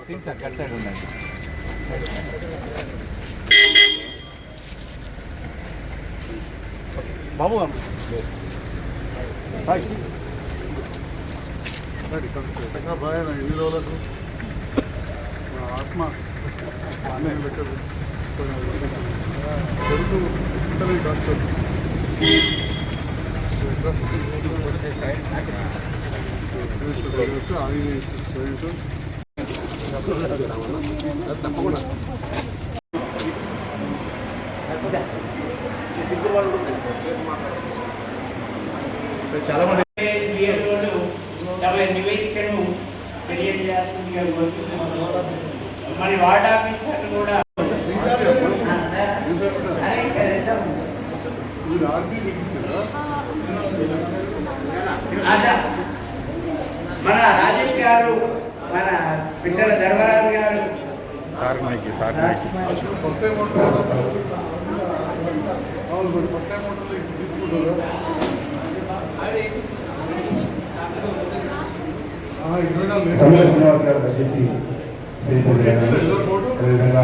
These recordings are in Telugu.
సార్ కట్ సైడ్ ఉండండి. బాబు భయ ఎన్ని రోజులకు ఆత్మ లెక్కలు కొడుకు ఇస్తలే డాక్టర్ తప్పకుండా చాలా మంది తమ నివేదికను తెలియజేయాల్సిందిగా కోరుతున్నాము. మరి వార్డ్ ఆఫీసర్ కూడా మన రాజేష్ గారు, మన పిట్టల ధర్మరాజు గారు ఫస్ట్ టైం తీసుకుంటారు. సమీర శ్రీనివాస్ గారు దయచేసి అదేవిధంగా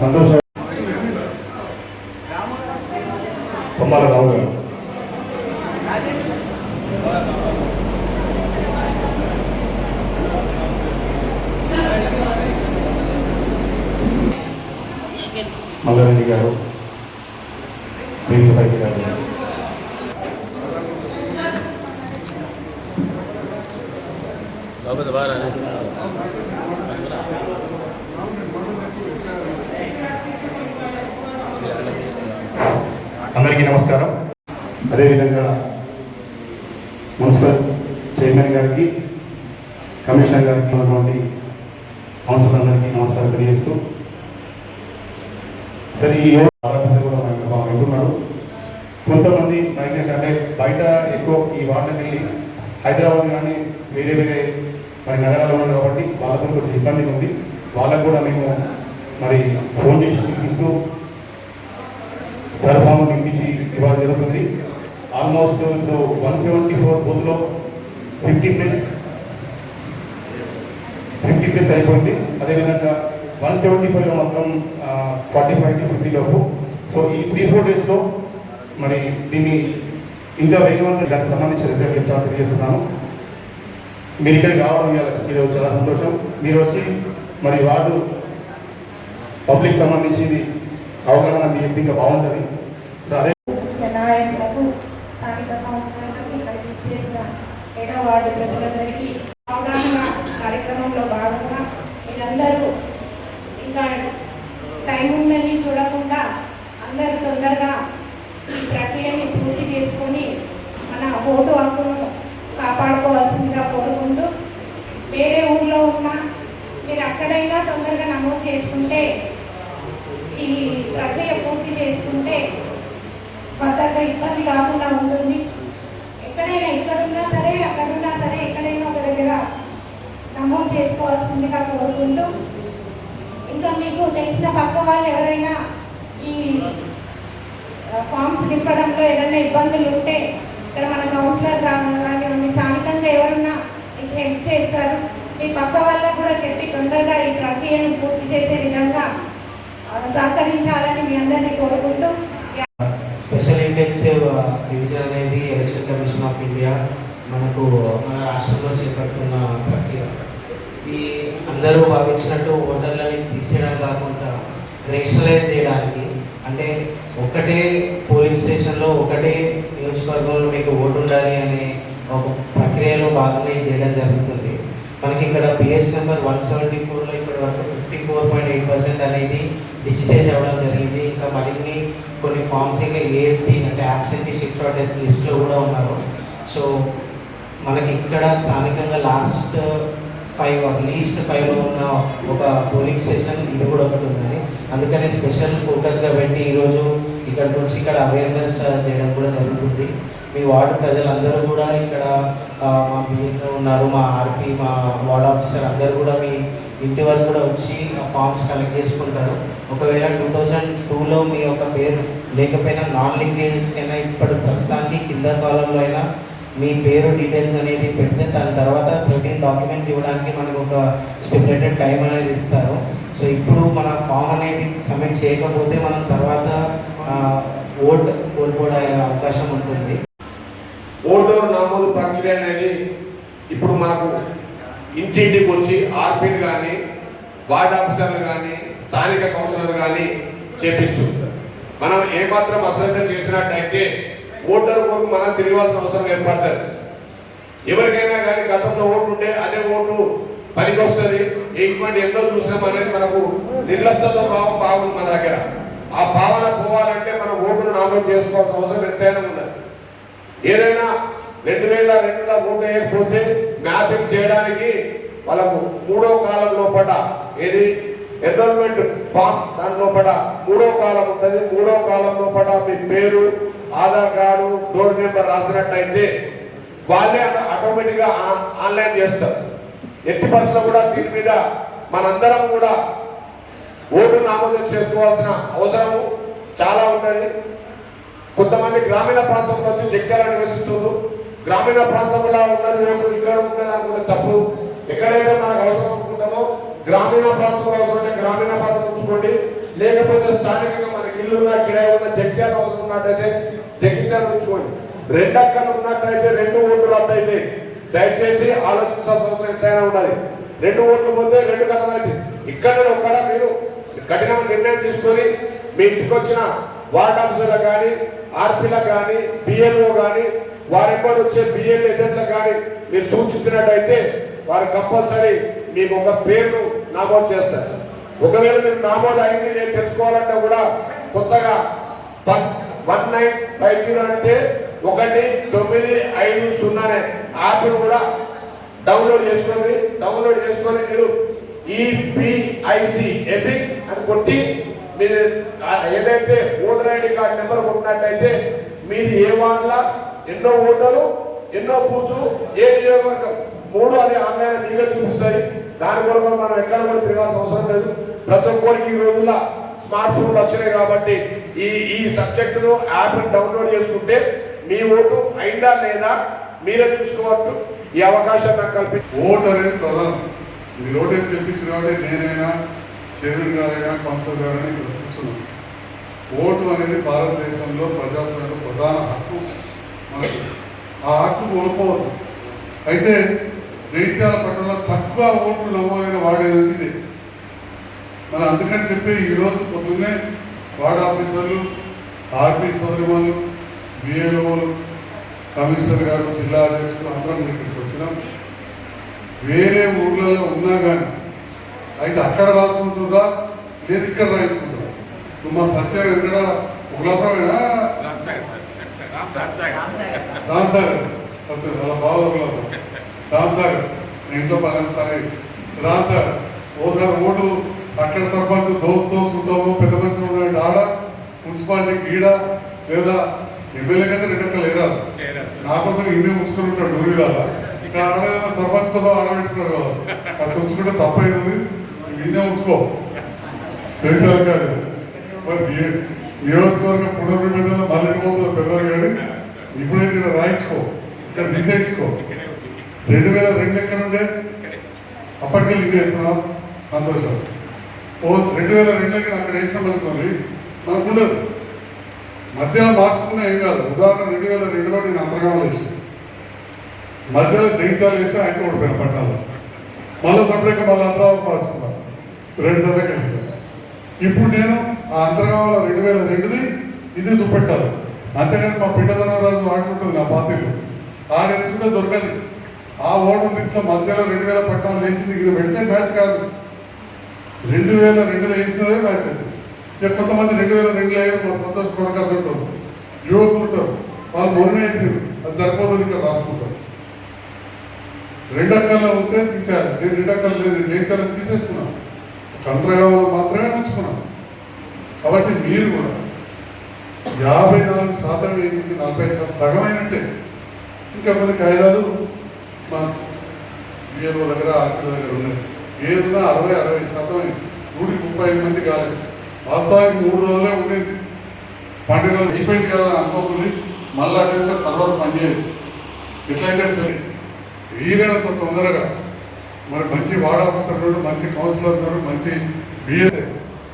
సంతోషం కొమ్మాల రావు గారు మల్లారెడ్డి గారు వేదికపైకి గారు అందరికీ నమస్కారం. అదేవిధంగా మున్సిపల్ చైర్మన్ గారికి, కమిషనర్ గారికి, ఉన్నటువంటి కౌన్సిలర్ అందరికీ నమస్కారం తెలియజేస్తూ, సరే ఈ ఆఫీసర్ కూడా వింటున్నాడు. కొంతమంది అంటే బయట ఎక్కువ ఈ వార్డుకి వెళ్ళి హైదరాబాద్ కానీ వేరే వేరే మరి నగరాల్లో ఉన్నారు కాబట్టి వాళ్ళతో కొంచెం ఇబ్బంది ఉంది. వాళ్ళకు కూడా మేము మరి ఫోన్ చేసి పిలిపిస్తూ సర్ఫామ్ పిలిపించి ఇవ్వడం జరుగుతుంది. ఆల్మోస్ట్ ఇప్పుడు 174 బూత్లో 50 ప్లస్ అయిపోయింది. అదేవిధంగా 175లో మాత్రం 45 to 50 లోపు. సో ఈ 3-4 డేస్లో మరి దీన్ని ఇంకా వేగవంతంగా దానికి సంబంధించిన రిజల్ట్ చెప్తాను తెలియజేస్తున్నాను. మీరు ఇక్కడికి రావడం ఈరోజు చాలా సంతోషం. మీరు వచ్చి మరి వార్డు పబ్లిక్ సంబంధించింది అవగాహన మీ ఇంకా బాగుంటుంది. సరే నాయకులకు, స్థానిక కౌన్సిలర్లకు, ఇక్కడికి ఇచ్చేసిన 7వ వార్డు ప్రజలందరికీ అవగాహన కార్యక్రమంలో భాగంగా వీళ్ళందరూ ఇంకా టైం ఉందని చూడకుండా అందరూ తొందరగా ఈ ప్రక్రియని పూర్తి చేసుకొని మన ఓటు హక్కును కాపాడుకోవాల్సిందిగా కోరుకుంటూ, వేరే ఊళ్ళో ఉన్న మీరు అక్కడైనా తొందరగా నమోదు చేసుకుంటే, ఈ ప్రక్రియ పూర్తి చేసుకుంటే భద్రత ఇబ్బంది కాకుండా ఉంటుంది. ఎక్కడైనా ఇక్కడున్నా సరే అక్కడున్నా సరే ఎక్కడైనా ఒక దగ్గర నమోదు చేసుకోవాల్సిందిగా కోరుకుంటూ, ఇంకా మీకు తెలిసిన పక్క వాళ్ళు ఎవరైనా ఈ ఫామ్స్ నింపడంలో ఏదైనా ఇబ్బందులు ఉంటే ఇక్కడ మన కౌన్సిలర్ కానివ్వండి, స్థానికంగా ఎవరున్నా మీకు హెల్ప్ చేస్తారు. మీ పక్క వాళ్ళకు కూడా చెప్పి తొందరగా ఈ ప్రక్రియను పూర్తి చేసే విధంగా సహకరించాలని మీ అందరినీ కోరుకుంటూ, స్పెషల్ ఇంటెన్సివ్ రివిజన్ అనేది ఎలక్షన్ కమిషన్ ఆఫ్ ఇండియా మన రాష్ట్రంలో చేపడుతున్న ప్రక్రియ. ఈ అందరూ భావించినట్టు ఓటర్లని తీసేయడం కాకుండా రేషనలైజ్ చేయడానికి, అంటే ఒకటే పోలింగ్ స్టేషన్లో ఒకటే నియోజకవర్గంలో మీకు ఓటు ఉండాలి అనే ఒక ప్రక్రియలో భాగంగా చేయడం జరుగుతుంది. మనకి ఇక్కడ పిఎస్ నెంబర్ 174లో ఇప్పటి వరకు 54.8% అనేది డిజిటైజ్ అవ్వడం జరిగింది. ఇంకా మరిన్ని కొన్ని ఫామ్స్ ఇంకా ఏఎస్డి అంటే యాబ్సెంటీ షిఫ్ట్ ఆర్ డెత్ లిస్ట్లో కూడా ఉన్నారు. సో మనకి ఇక్కడ స్థానికంగా లీస్ట్ 5లో ఉన్న ఒక పోలింగ్ స్టేషన్ ఇది కూడా ఒకటి ఉంది. అందుకనే స్పెషల్ ఫోకస్గా పెట్టి ఈరోజు ఇక్కడ నుంచి ఇక్కడ అవేర్నెస్ చేయడం కూడా జరుగుతుంది. మీ వార్డు ప్రజలందరూ కూడా ఇక్కడ మా బిఎన్ఓ ఉన్నారు, మా ఆర్పీ, మా వార్డ్ ఆఫీసర్ అందరూ కూడా మీ ఇంటి వరకు కూడా వచ్చి ఆ ఫామ్స్ కలెక్ట్ చేసుకుంటారు. ఒకవేళ 2002లో మీ యొక్క పేరు లేకపోయినా నాన్ లింకేజెస్ అయినా ఇప్పుడు ప్రస్తుతానికి కింద కాలంలో అయినా మీ పేరు డీటెయిల్స్ అనేది పెడితే దాని తర్వాత 13 డాక్యుమెంట్స్ ఇవ్వడానికి మనకు ఒక స్టిపులేటెడ్ టైం అనేది ఇస్తారు. సో ఇప్పుడు మన ఫామ్ అనేది సబ్మిట్ చేయకపోతే మనం తర్వాత ఓట్ కోల్పోయే అవకాశం ఉంటుంది. ఓటరు నమోదు ప్రక్రియ అనేది ఇప్పుడు మనకు ఇంటింటికి వచ్చి ఆర్పీలు కానీ వార్డ్ ఆఫీసర్లు కానీ స్థానిక కౌన్సిలర్ కానీ చేపిస్తుంది. మనం ఏమాత్రం అశ్రద్ధ చేసినట్టయితే ఓటర్ ఓటు మనం తిరగాల్సిన అవసరం ఏర్పడుతుంది. ఎవరికైనా కానీ గతంలో ఓటు ఉంటే అదే ఓటు పనికి వస్తుంది. ఇటువంటి ఎన్నో చూసినాం అనేది మనకు నిర్లక్ష్యత భావం బాగుంది మన దగ్గర. ఆ భావన పోవాలంటే మనం ఓటును నామోదు చేసుకోవాల్సిన అవసరం ఎంతైనా ఉన్నది. ఏదైనా 2002లో ఓటు వేయకపోతే మ్యాపింగ్ చేయడానికి వాళ్ళకు 3వ కాలం లోపల ఏది ఎన్రోల్మెంట్ ఫామ్ దాని లోపల 3వ కాలం ఉంటుంది. 3వ కాలం లోపల మీ పేరు, ఆధార్ కార్డు, డోర్ నెంబర్ రాసినట్టయితే వాళ్ళే ఆటోమేటిక్గా ఆన్లైన్ చేస్తారు. ఎట్టి బస్సులో కూడా దీని మీద మనందరం కూడా ఓటు నామోదు చేసుకోవాల్సిన అవసరము చాలా ఉంటుంది. కొంతమంది గ్రామీణ ప్రాంతంలో వచ్చి జగ్గాల నివసిస్తున్నారు. గ్రామీణ ప్రాంతంలో ఉన్నది ఓటు ఇక్కడ ఉన్నది అనుకుంటే తప్పు. ఎక్కడైతే మనకు అవసరం అనుకుంటామో గ్రామీణ ప్రాంతంలో అవసరం ఉంటే గ్రామీణ ప్రాంతం ఉంచుకోండి. లేకపోతే స్థానికంగా మనకి ఇల్లున్న కిరాయి ఉన్న జగ్గాల అవసరం ఉన్నట్టయితే జగ్గాలు ఉంచుకోండి. 2 అక్కలు ఉన్నట్టయితే 2 ఓట్లు రద్దు అయితే దయచేసి ఆలోచించాల్సిన అవసరం ఎంతైనా ఉన్నది. 2 ఓట్లు పోతే 2 కథలు అయితే ఇక్కడ ఒక్కడ మీరు కఠినమైన నిర్ణయం తీసుకొని మీ ఇంటికి వచ్చిన వార్డ్ ఆఫీసర్లకు కానీ ఆర్పీలకు కానీ బిఎల్ఓ కానీ వారెంబడి వచ్చే బిఎల్ ఏజెంట్లకు కానీ మీరు సూచించినట్టయితే వారు కంపల్సరీ మీకు ఒక పేరును నామోదు చేస్తారు. ఒకవేళ మీరు నామోదు అయింది నేను తెలుసుకోవాలంటే కూడా కొత్తగా 1950 అంటే 1950 యాప్ను కూడా డౌన్లోడ్ చేసుకొని మీరు ఈపీఐసి ఎపిక్ అని కొట్టి మీరు ఏదైతే ఓటర్ ఐడి కార్డు నెంబర్ కొట్టినట్టయితే మీది ఏ వార్డుల ఎన్నో ఓటరు ఎన్నో బూతు ఏ నియోజకవర్గం 3 అది ఆన్లైన్ మీగా చూపిస్తాయి. దాని కొరకు మనం ఎక్కడ కూడా తిరగాల్సిన అవసరం లేదు. ప్రతి ఒక్కరికి ఈ రోజుల్లో స్మార్ట్ ఫోన్లు వచ్చినాయి కాబట్టి ఈ సబ్జెక్టును యాప్ డౌన్లోడ్ చేసుకుంటే మీ ఓటు అయిందా లేదా మీరే చూసుకోవచ్చు. ఈ అవకాశం నాకు కల్పించి ఓటు అనేది ప్రధానం. మీరు ఓటేసి గెలిపించిన కాబట్టి నేనైనా చైర్మన్ గారైనా కౌన్సిలర్ గారైనా ఇక్కడ కూర్చున్నాను. ఓటు అనేది భారతదేశంలో ప్రజాస్వామ్యంలో ప్రధాన హక్కు మనకు. ఆ హక్కు కోల్పోవద్దు. అయితే జగిత్యాల పట్టణంలో తక్కువ ఓట్లు నమోదైన వాడేది ఇదే. మరి అందుకని చెప్పి ఈరోజు పొద్దున్నే వార్డ్ ఆఫీసర్లు, ఆర్పీ సోదరిమణులు, బిఎల్ఓలు, కమిషనర్ గారు, జిల్లా అధ్యక్షులు అందరం ఇక్కడికి వచ్చినాం. వేరే ఊర్లలో ఉన్నా కానీ అయితే అక్కడ రాసుకుంటుందా లేదు ఇక్కడ రాయించుకుంటుందా? నువ్వు మా సత్యం ఎక్కడ ఉగ్లపురమేనా? రామ్సాగర్ సత్యం చాలా బాగా ఉగ్లపురం. రామ్సాగర్ నేను ఇంట్లో పని రామ్సాగర్ ఓసారి ఓటు అక్కడ సర్పంచ్ దోసుకుంటాము. పెద్ద మనుషులు ఉన్నాడు ఆడ, మున్సిపాలిటీకి ఈడ, లేదా ఎమ్మెల్యే కంటే 2 అక్కలు లేరాదు. నా కోసం ఇన్నే ఉంచుకొని ఉంటాడు డోరి కాల. ఇంకా ఆడ సర్పంచ్ కోసం ఆడబెట్టుకున్నాడు కావచ్చు. అక్కడ ఉంచుకుంటే తప్పైంది. ఇన్నే ఉంచుకో తెలిసారు కాదు. మరి నియోజకవర్గం పునర్విభజనలో మళ్ళీ పోతుందో తెలియదు కానీ ఇప్పుడైతే ఇక్కడ రాయించుకో, ఇక్కడ నిషేధించుకో. 2002 ఎక్కడ ఉండే అప్పటికెళ్ళి ఇదే ఎత్తున్నాం. సంతోషం. 2002 అక్కడ వేసినాం అనుకోండి మనకు ఉండదు. మధ్యలో మార్చుకున్నా ఏం కాదు. ఉదాహరణ 2002లో నేను అంతర్గామం వేసాను. మధ్యలో జగిత్యాలు వేసి ఆయన ఓడిపోయాను పట్టాలు. మళ్ళీ సపరేట్గా మళ్ళీ అంతరాలకు మార్చుకున్నాను. 2 సార్లు కలిస్తాను. ఇప్పుడు నేను ఆ అంతర్గామంలో 2002ది ఇది చూపెట్టాలి. అంతేగాని మా పిట్టధనరాజు ఆడుకుంటుంది నా పార్టీలో. ఆడెత్తుకుంటే దొరకదు. ఆ ఓటర్ లిస్ట్లో మధ్యలో 2014 వేసింది ఇక్కడ పెడితే మ్యాచ్ కాదు. 2002లో వేసినదే మ్యాచ్ అది. ఇక కొంతమంది 2002లో అయ్యారు. మా సంతోష్ ప్రకాశ్ ఉంటారు, యువకులు ఉంటారు, వాళ్ళు మొన్న వేసారు. అది సరిపోతుంది, ఇక్కడ రాసుకుంటారు. 2 అక్కల్లో ఉంటే తీసేయాలి. నేను 2 అక్కలు లేదు, జైత్యాలను తీసేసుకున్నాను. అంతర్గామంలో మాత్రమే ఉంచుకున్నాను. కాబట్టి మీరు కూడా 54% ఏంటి, 40% సగమైనట్టే. ఇంకా కొన్ని కాయిదాలు మా బిఎల్ఓ దగ్గర, ఆర్పీ దగ్గర ఉన్నాయి. ఏదైనా 60-65% అయింది. 135 మంది కాలేదు. వాస్తవానికి 3 రోజులే ఉండేది. పండుగలు అయిపోయింది కదా అనుకోకుండా మళ్ళీ అక్కడ తర్వాత పనిచేయదు. ఎట్లయితే సరే వీలైనంత తొందరగా మరి మంచి వార్డ్ ఆఫీసర్ ఉన్నారు, మంచి కౌన్సిలర్ ఉన్నారు, మంచి బిఎస్ఏ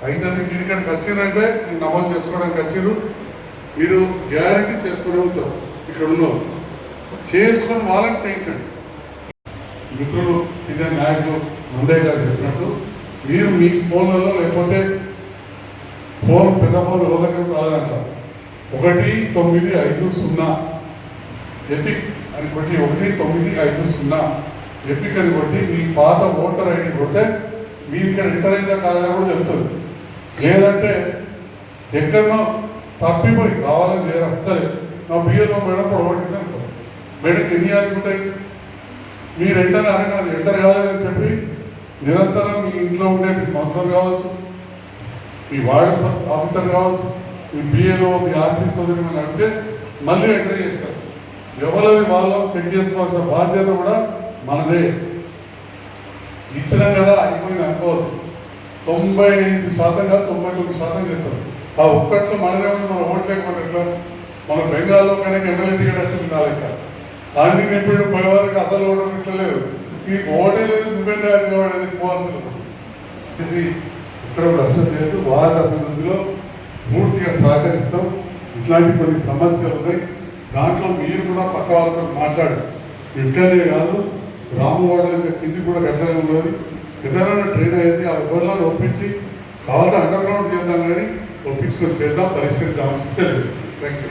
అయితే మీరు ఇక్కడికి వచ్చిందంటే నమోదు చేసుకోవడానికి వచ్చారు. మీరు గ్యారంటీ చేసుకునే ఉంటారు. ఇక్కడ ఉన్నారు చేసుకొని వాళ్ళని చేయించండి. మిత్రులు సీనియర్ నాయకులు మందయ్య గారు చెప్పినట్టు మీరు మీ ఫోన్లలో లేకపోతే ఫోన్ పెద్ద ఫోన్ ఎవరికి కాదంటారు 1950 ఎపిక్ అని కొట్టి 1950 ఎపిక్ అని కొట్టి మీ పాత ఓటర్ ఐడి కొడితే మీరు ఇక్కడ ఎంటర్ అయిందా కాదా కూడా తెలుస్తుంది. లేదంటే ఎక్కడనో తప్పిపోయి కావాలని చేయరు అస్సలే నా బియ్యంలో మేడం పొడగొట్టింది అనుకో మేడంకి ఎన్ని అనుకుంటాయి మీరు ఎంటర్ అనగానే ఎంటర్ కాలేదని చెప్పి నిరంతరం మీ ఇంట్లో ఉండే మీ కౌన్సిలర్ కావచ్చు, మీ వార్డ్ ఆఫీసర్ కావచ్చు, మీ బిఏలో మీ ఆర్పీ సోదరి అని అడిగితే మళ్ళీ ఎంటర్ చేస్తారు. ఎవరిని వాళ్ళు చెక్ చేసుకోవాల్సిన బాధ్యత కూడా మనదే. ఇచ్చినాం కదా అయిపోయింది అనుకోవద్దు. 95% కాదు 99% చెప్తారు. ఆ ఒక్కట్లో మనదే ఉండి మన ఓట్లు లేకపోతే ఎట్లా? మన బెంగాల్లో కానీ ఎమ్మెల్యే టికెట్ వచ్చింది నా లెక్క దాన్ని నింపిడు పోయేవారికి అసలు ఓటర్ ఇస్తలేదు. ఈ ఓటే లేదు నువ్వేంటి అడిగేవాడు పోవాలి. ఇక్కడ కూడా అసలు లేదు. వార్డు అభివృద్ధిలో పూర్తిగా సహకరిస్తాం. ఇట్లాంటి కొన్ని సమస్యలు ఉన్నాయి. దాంట్లో మీరు కూడా పక్క వాళ్ళతో మాట్లాడు. ఇక్కడనే కాదు రామవాడ కింది కూడా కట్టడం ఉన్నది. ఎక్కడైనా ట్రైన్ అయ్యింది ఆ ఊళ్ళని ఒప్పించి కావాలంటే అండర్ గ్రౌండ్ చేద్దాం కానీ ఒప్పించుకొని చేద్దాం, పరిష్కరిద్దామని తెలియజేస్తాం. Thank you.